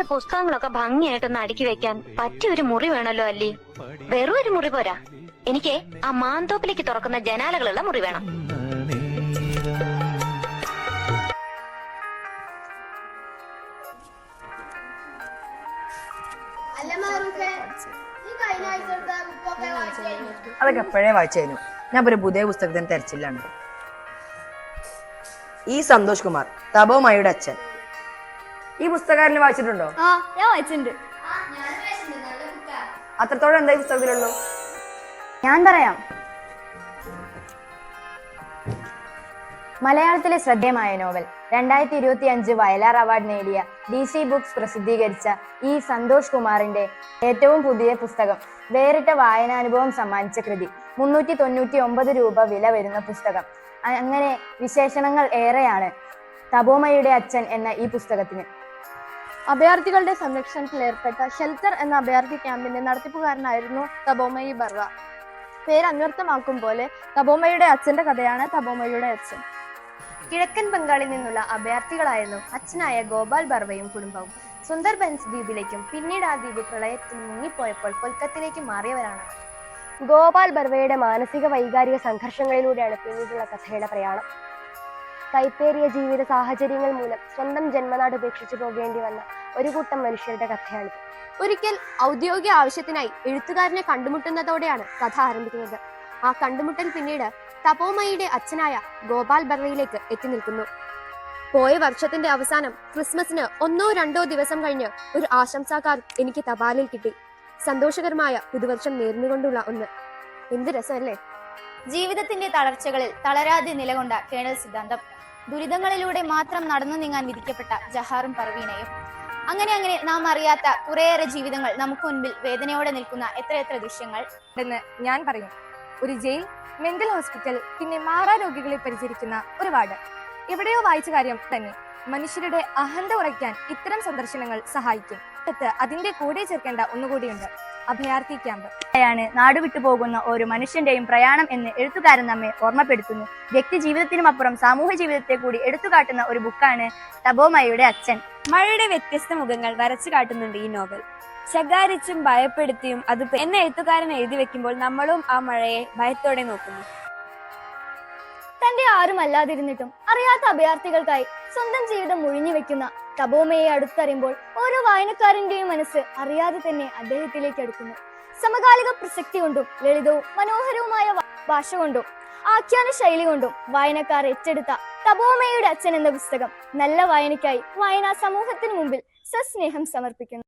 എന്റെ പുസ്തകങ്ങളൊക്കെ ഭംഗിയായിട്ടൊന്ന് അടുക്കി വെക്കാൻ പറ്റിയ ഒരു മുറി വേണമല്ലോ അല്ലേ? വെറും ഒരു മുറി പോരാ, എനിക്ക് ആ മാന്തോപ്പിലേക്ക് തുറക്കുന്ന ജനാലകളുള്ള മുറി വേണം. അതൊക്കെ എപ്പോഴേ വായിച്ചായിരുന്നു. ഞാൻ ഒരു പുതിയ പുസ്തകത്തിന് തെരച്ചില്ലാണ്. ഈ സന്തോഷ് കുമാർ, തപോമയുടെ അച്ഛൻ. ഈ പുസ്തകാരനെ വായിച്ചിട്ടുണ്ടോ? ഞാൻ വായിച്ചിട്ടുണ്ട്. അത്രത്തോളം എന്താ ഈ പുസ്തകത്തിലുള്ളൂ? ഞാൻ പറയാം. മലയാളത്തിലെ ശ്രദ്ധേയമായ നോവൽ 2025 വയലാർ അവാർഡ് നേടിയ DC ബുക്സ് പ്രസിദ്ധീകരിച്ച ഈ സന്തോഷ് കുമാറിന്റെ ഏറ്റവും പുതിയ പുസ്തകം വേറിട്ട വായനാനുഭവം സമ്മാനിച്ച കൃതി. 399 രൂപ വില വരുന്ന പുസ്തകം. അങ്ങനെ വിശേഷണങ്ങൾ ഏറെയാണ് തപോമയുടെ അച്ഛൻ എന്ന ഈ പുസ്തകത്തിന്. അഭയാർത്ഥികളുടെ സംരക്ഷണത്തിൽ ഏർപ്പെട്ട ഷെൽട്ടർ എന്ന അഭയാർത്ഥി ക്യാമ്പിന്റെ നടത്തിപ്പുകാരനായിരുന്നു തപോമയി ബർവ. പേര് അന്വർത്ഥമാക്കും പോലെ തപോമയുടെ അച്ഛന്റെ കഥയാണ് തപോമയുടെ അച്ഛൻ. കിഴക്കൻ ബംഗാളിൽ നിന്നുള്ള അഭയാർത്ഥികളായിരുന്നു അച്ഛനായ ഗോപാൽ ബർവയും കുടുംബവും. സുന്ദർബൻസ് ദ്വീപിലേക്കും പിന്നീട് ആ ദ്വീപ് പ്രളയത്തിൽ മുങ്ങിപ്പോയപ്പോൾ കൊൽക്കത്തയിലേക്ക് മാറിയവരാണ്. ഗോപാൽ ബർവയുടെ മാനസിക വൈകാരിക സംഘർഷങ്ങളിലൂടെയാണ് പിന്നീടുള്ള കഥയുടെ പ്രയാണം. കൈപ്പേറിയ ജീവിത സാഹചര്യങ്ങൾ മൂലം സ്വന്തം ജന്മനാട് ഉപേക്ഷിച്ചു പോകേണ്ടി വന്ന ഒരു കൂട്ടം മനുഷ്യരുടെ കഥയാണിത്. ഒരിക്കൽ ഔദ്യോഗിക ആവശ്യത്തിനായി എഴുത്തുകാരനെ കണ്ടുമുട്ടുന്നതോടെയാണ് കഥ ആരംഭിക്കുന്നത്. ആ കണ്ടുമുട്ടൽ പിന്നീട് തപോമയുടെ അച്ഛനായ ഗോപാൽ ബർവയിലേക്ക് എത്തി നിൽക്കുന്നു. പോയ വർഷത്തിന്റെ അവസാനം ക്രിസ്മസിന് 1-2 ദിവസം കഴിഞ്ഞ് ഒരു ആശംസാ കാർഡ് എനിക്ക് തപാലിൽ കിട്ടി. സന്തോഷകരമായ പുതുവർഷം നേർന്നുകൊണ്ടുള്ള ഒന്ന്. എന്ത് രസമല്ലേ? ജീവിതത്തിന്റെ തളർച്ചകളിൽ തളരാതെ നിലകൊണ്ട കേണൽ സിദ്ധാന്തം, ദുരിതങ്ങളിലൂടെ മാത്രം നടന്നു നീങ്ങാൻ വിധിക്കപ്പെട്ട ജഹാറും പർവീനയും, അങ്ങനെ നാം അറിയാത്ത കുറേയേറെ ജീവിതങ്ങൾ നമുക്ക് മുൻപിൽ വേദനയോടെ നിൽക്കുന്ന എത്രയെത്ര ദൃശ്യങ്ങൾ എന്ന് ഞാൻ പറയും. ഒരു ജയിൽ, മെന്റൽ ഹോസ്പിറ്റൽ, പിന്നെ മാറാരോഗികളെ പരിചരിക്കുന്ന ഒരു വാർഡ്. എവിടെയോ വായിച്ച കാര്യം തന്നെ. മനുഷ്യരുടെ അഹന്ത ഉറയ്ക്കാൻ ഇത്തരം സന്ദർശനങ്ങൾ സഹായിക്കും. അതിന്റെ കൂടെ ചേർക്കേണ്ട ഒന്നുകൂടിയുണ്ട്, അഭയാർത്ഥി ക്യാമ്പ്. നാടുവിട്ടു പോകുന്ന ഒരു മനുഷ്യന്റെയും പ്രയാണം എന്ന് എഴുത്തുകാരൻ നമ്മെ ഓർമ്മപ്പെടുത്തുന്നു. വ്യക്തി ജീവിതത്തിനും അപ്പുറം സാമൂഹ്യ ജീവിതത്തെ കൂടി എടുത്തുകാട്ടുന്ന ഒരു ബുക്കാണ് തപോമയുടെ അച്ഛൻ. മഴയുടെ വ്യത്യസ്ത മുഖങ്ങൾ വരച്ചു കാട്ടുന്നുണ്ട് ഈ നോവൽ. ശകാരിച്ചും ഭയപ്പെടുത്തിയും അത് എന്ന എഴുത്തുകാരൻ എഴുതി വെക്കുമ്പോൾ നമ്മളും ആ മഴയെ ഭയത്തോടെ നോക്കുന്നു. തന്റെ ആരുമല്ലാതിരുന്നിട്ടും അറിയാത്ത അഭയാർത്ഥികൾക്കായി സ്വന്തം ജീവിതം ഒഴിഞ്ഞു വെക്കുന്ന തപോമയെ അടുത്തറിയുമ്പോൾ ഓരോ വായനക്കാരന്റെയും മനസ്സ് അറിയാതെ തന്നെ അദ്ദേഹത്തിലേക്ക് അടുക്കുന്നു. സമകാലിക പ്രസക്തി കൊണ്ടും ലളിതവും മനോഹരവുമായ ഭാഷ കൊണ്ടും ആഖ്യാന ശൈലി കൊണ്ടും വായനക്കാർ ഏറ്റെടുത്ത തപോമയുടെ അച്ഛൻ എന്ന പുസ്തകം നല്ല വായനയ്ക്കായി വായനാ സമൂഹത്തിന് മുമ്പിൽ സസ്നേഹം സമർപ്പിക്കുന്നു.